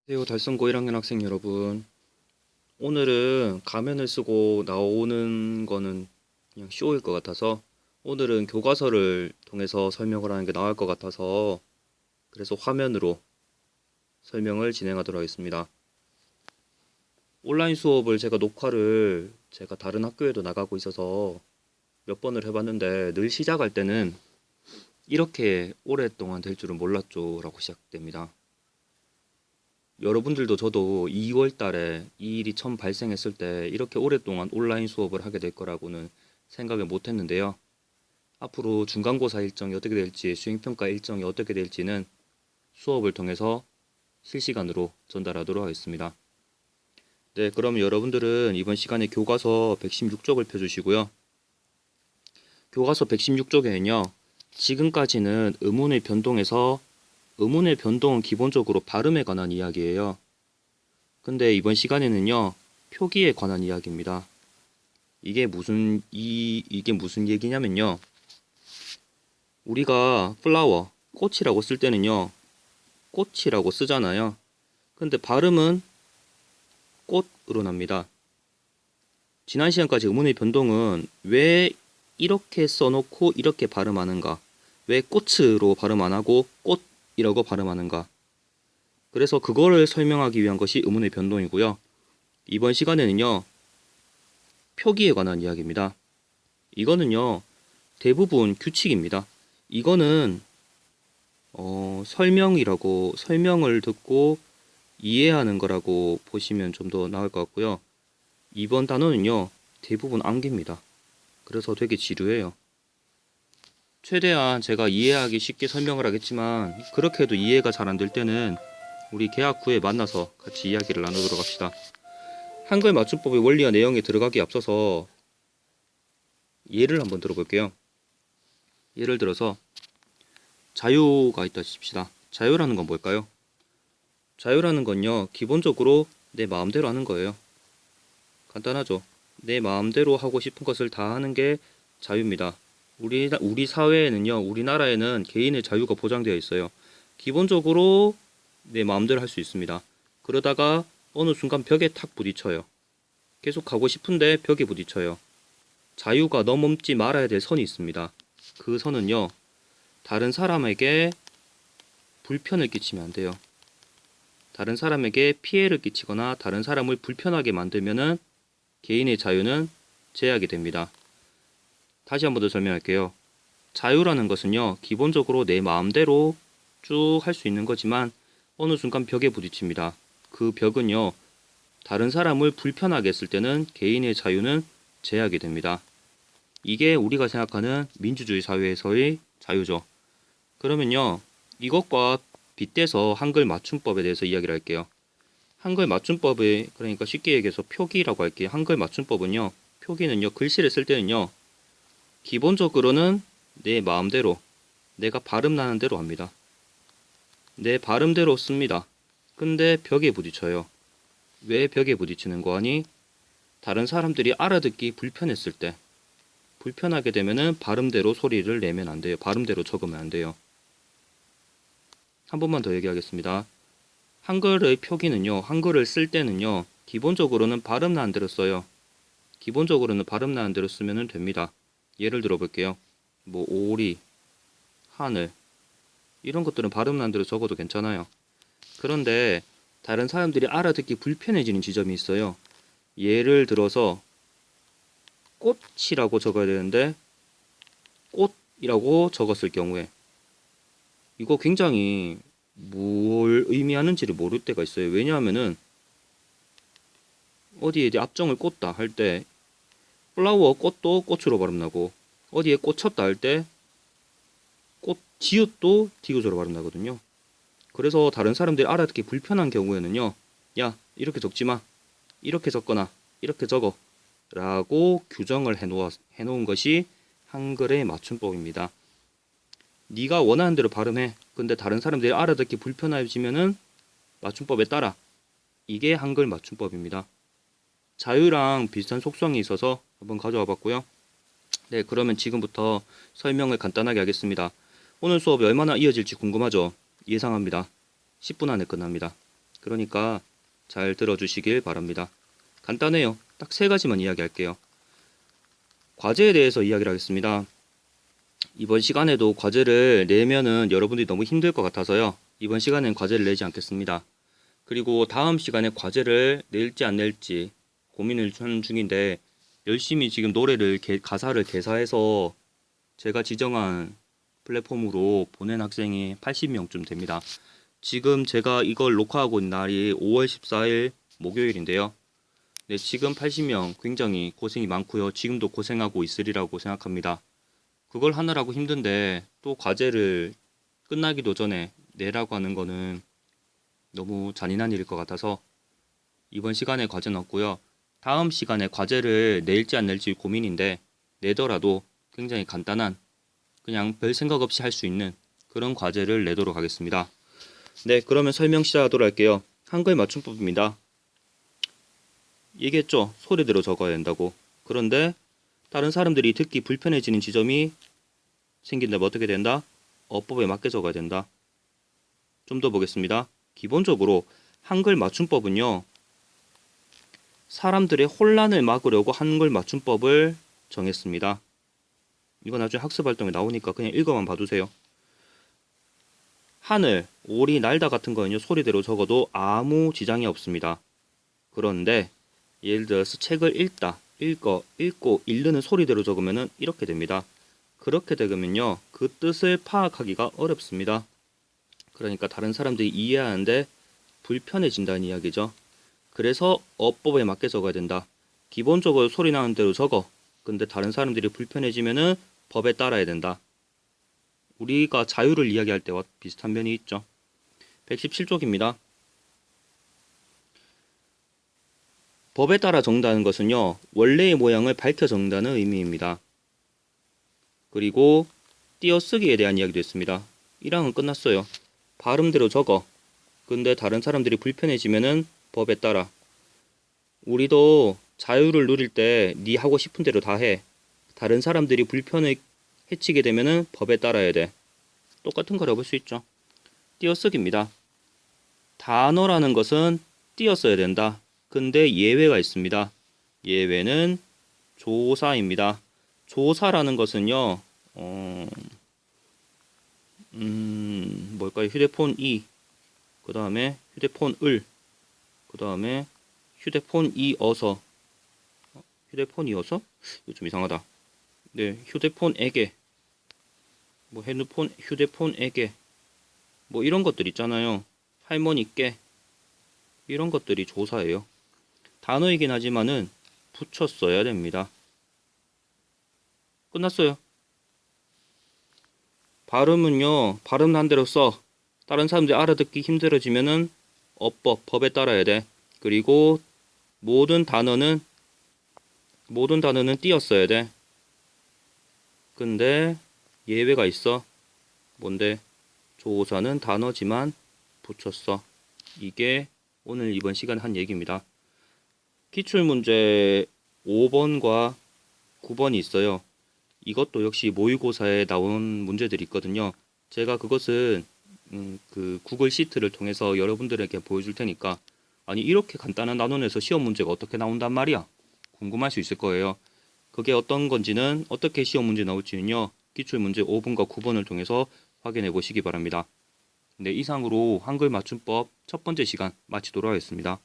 안녕하세요. 달성고 1학년 학생 여러분. 오늘은 가면을 쓰고 나오는 거는 그냥 쇼일 것 같아서 오늘은 교과서를 통해서 설명을 하는 게 나을 것 같아서 그래서 화면으로 설명을 진행하도록 하겠습니다. 온라인 수업을 제가 다른 학교에도 나가고 있어서 몇 번을 해봤는데 늘 시작할 때는 이렇게 오랫동안 될 줄은 몰랐죠 라고 시작됩니다. 여러분들도 저도 2월 달에 이 일이 처음 발생했을 때 이렇게 오랫동안 온라인 수업을 하게 될 거라고는 생각을 못 했는데요. 앞으로 중간고사 일정이 어떻게 될지, 수행평가 일정이 어떻게 될지는 수업을 통해서 실시간으로 전달하도록 하겠습니다. 네, 그럼 여러분들은 이번 시간에 교과서 116쪽을 펴주시고요. 교과서 116쪽에는요, 지금까지는 의문의 변동은 기본적으로 발음에 관한 이야기예요. 근데 이번 시간에는요, 표기에 관한 이야기입니다. 이게 무슨 얘기냐면요. 우리가 플라워, 꽃이라고 쓸 때는요, 꽃이라고 쓰잖아요. 근데 발음은 꽃으로 납니다. 지난 시간까지 의문의 변동은 왜 이렇게 써놓고 이렇게 발음하는가? 왜 꽃으로 발음 안 하고 꽃이라고 발음하는가? 그래서 그거를 설명하기 위한 것이 의문의 변동이고요. 이번 시간에는요, 표기에 관한 이야기입니다. 이거는요, 대부분 규칙입니다. 이거는 설명을 듣고 이해하는 거라고 보시면 좀 더 나을 것 같고요. 이번 단어는요, 대부분 암기입니다. 그래서 되게 지루해요. 최대한 제가 이해하기 쉽게 설명을 하겠지만 그렇게 해도 이해가 잘 안 될 때는 우리 개학 후에 만나서 같이 이야기를 나누도록 합시다. 한글 맞춤법의 원리와 내용에 들어가기 앞서서 예를 한번 들어볼게요. 예를 들어서 자유가 있다 칩시다. 자유라는 건 뭘까요? 자유라는 건요, 기본적으로 내 마음대로 하는 거예요. 간단하죠? 내 마음대로 하고 싶은 것을 다 하는 게 자유입니다. 우리 사회에는요, 우리나라에는 개인의 자유가 보장되어 있어요. 기본적으로 내 마음대로 할 수 있습니다. 그러다가 어느 순간 벽에 탁 부딪혀요. 계속 가고 싶은데 벽에 부딪혀요. 자유가 넘지 말아야 될 선이 있습니다. 그 선은요, 다른 사람에게 불편을 끼치면 안 돼요. 다른 사람에게 피해를 끼치거나 다른 사람을 불편하게 만들면은 개인의 자유는 제약이 됩니다. 다시 한 번 더 설명할게요. 자유라는 것은요, 기본적으로 내 마음대로 쭉 할 수 있는 거지만 어느 순간 벽에 부딪힙니다. 그 벽은요, 다른 사람을 불편하게 했을 때는 개인의 자유는 제약이 됩니다. 이게 우리가 생각하는 민주주의 사회에서의 자유죠. 그러면요, 이것과 빗대서 한글 맞춤법에 대해서 이야기를 할게요. 한글 맞춤법의, 그러니까 쉽게 얘기해서 표기라고 할게요. 한글 맞춤법은요, 표기는요, 글씨를 쓸 때는요, 기본적으로는 내 마음대로, 내가 발음 나는 대로 합니다. 내 발음대로 씁니다. 근데 벽에 부딪혀요. 왜 벽에 부딪히는 거 아니? 다른 사람들이 알아듣기 불편했을 때, 불편하게 되면은 발음대로 소리를 내면 안 돼요. 발음대로 적으면 안 돼요. 한 번만 더 얘기하겠습니다. 한글의 표기는요, 한글을 쓸 때는요, 기본적으로는 발음 나는 대로 써요. 기본적으로는 발음 나는 대로 쓰면 됩니다. 예를 들어 볼게요. 뭐 오리, 하늘 이런 것들은 발음 나는 대로 적어도 괜찮아요. 그런데 다른 사람들이 알아듣기 불편해지는 지점이 있어요. 예를 들어서 꽃이라고 적어야 되는데 꽃이라고 적었을 경우에 이거 굉장히 뭘 의미하는지를 모를 때가 있어요. 왜냐하면은 어디에 이제 앞정을 꽂다 할 때 플라워 꽃도 꽃으로 발음나고 어디에 꽂혔다 할 때 꽃 지읒도 디귿으로 발음나거든요. 그래서 다른 사람들이 알아듣기 불편한 경우에는요, 야 이렇게 적지 마, 이렇게 적거나 이렇게 적어 라고 규정을 해놓은 것이 한글의 맞춤법입니다. 네가 원하는 대로 발음해. 근데 다른 사람들이 알아듣기 불편해지면은 맞춤법에 따라. 이게 한글 맞춤법입니다. 자유랑 비슷한 속성이 있어서 한번 가져와 봤고요. 네, 그러면 지금부터 설명을 간단하게 하겠습니다. 오늘 수업이 얼마나 이어질지 궁금하죠? 예상합니다. 10분 안에 끝납니다. 그러니까 잘 들어주시길 바랍니다. 간단해요. 딱 3가지만 이야기할게요. 과제에 대해서 이야기를 하겠습니다. 이번 시간에도 과제를 내면은 여러분들이 너무 힘들 것 같아서요. 이번 시간엔 과제를 내지 않겠습니다. 그리고 다음 시간에 과제를 낼지 안 낼지 고민을 하는 중인데 열심히 지금 가사를 개사해서 제가 지정한 플랫폼으로 보낸 학생이 80명쯤 됩니다. 지금 제가 이걸 녹화하고 있는 날이 5월 14일 목요일인데요. 네, 지금 80명 굉장히 고생이 많고요. 지금도 고생하고 있으리라고 생각합니다. 그걸 하느라고 힘든데 또 과제를 끝나기도 전에 내라고 하는 거는 너무 잔인한 일일 것 같아서 이번 시간에 과제는 없고요. 다음 시간에 과제를 낼지 안 낼지 고민인데 내더라도 굉장히 간단한 그냥 별 생각 없이 할 수 있는 그런 과제를 내도록 하겠습니다. 네, 그러면 설명 시작하도록 할게요. 한글 맞춤법입니다. 얘기했죠? 소리대로 적어야 된다고. 그런데 다른 사람들이 듣기 불편해지는 지점이 생긴다면 어떻게 된다? 어법에 맞게 적어야 된다. 좀 더 보겠습니다. 기본적으로 한글 맞춤법은요. 사람들의 혼란을 막으려고 한글 맞춤법을 정했습니다. 이거 나중에 학습 활동에 나오니까 그냥 읽어만 봐두세요. 하늘, 오리, 날다 같은 거는요. 소리대로 적어도 아무 지장이 없습니다. 그런데 예를 들어서 책을 읽고 읽는 소리대로 적으면 이렇게 됩니다. 그렇게 되면요. 그 뜻을 파악하기가 어렵습니다. 그러니까 다른 사람들이 이해하는데 불편해진다는 이야기죠. 그래서 어법에 맞게 적어야 된다. 기본적으로 소리 나는 대로 적어. 근데 다른 사람들이 불편해지면은 법에 따라야 된다. 우리가 자유를 이야기할 때와 비슷한 면이 있죠. 117쪽입니다. 법에 따라 적는다는 것은요. 원래의 모양을 밝혀 적는다는 의미입니다. 그리고 띄어쓰기에 대한 이야기도 있습니다. 1항은 끝났어요. 발음대로 적어. 근데 다른 사람들이 불편해지면은 법에 따라. 우리도 자유를 누릴 때 네 하고 싶은 대로 다 해. 다른 사람들이 불편을 해치게 되면은 법에 따라야 돼. 똑같은 거라고 볼 수 있죠. 띄어쓰기입니다. 단어라는 것은 띄어써야 된다. 근데 예외가 있습니다. 예외는 조사입니다. 조사라는 것은요. 뭘까요? 휴대폰 이, 그 다음에 휴대폰 을, 그 다음에 휴대폰 이어서, 휴대폰 이어서? 이거 좀 이상하다. 네, 휴대폰에게, 뭐 휴대폰에게, 뭐 이런 것들 있잖아요. 할머니께, 이런 것들이 조사예요. 단어이긴 하지만은 붙여 써야 됩니다. 끝났어요. 발음은요, 발음 한 대로 써. 다른 사람들이 알아듣기 힘들어지면은 법에 따라야 돼. 그리고 모든 단어는 띄어써야 돼. 근데 예외가 있어. 뭔데? 조사는 단어지만 붙였어. 이게 오늘 이번 시간에 한 얘기입니다. 기출문제 5번과 9번이 있어요. 이것도 역시 모의고사에 나온 문제들이 있거든요. 제가 그것은 그 구글 시트를 통해서 여러분들에게 보여줄 테니까 아니 이렇게 간단한 단원에서 시험 문제가 어떻게 나온단 말이야? 궁금할 수 있을 거예요. 그게 어떤 건지는 어떻게 시험 문제 나올지는요. 기출문제 5번과 9번을 통해서 확인해 보시기 바랍니다. 네, 이상으로 한글 맞춤법 첫 번째 시간 마치도록 하겠습니다.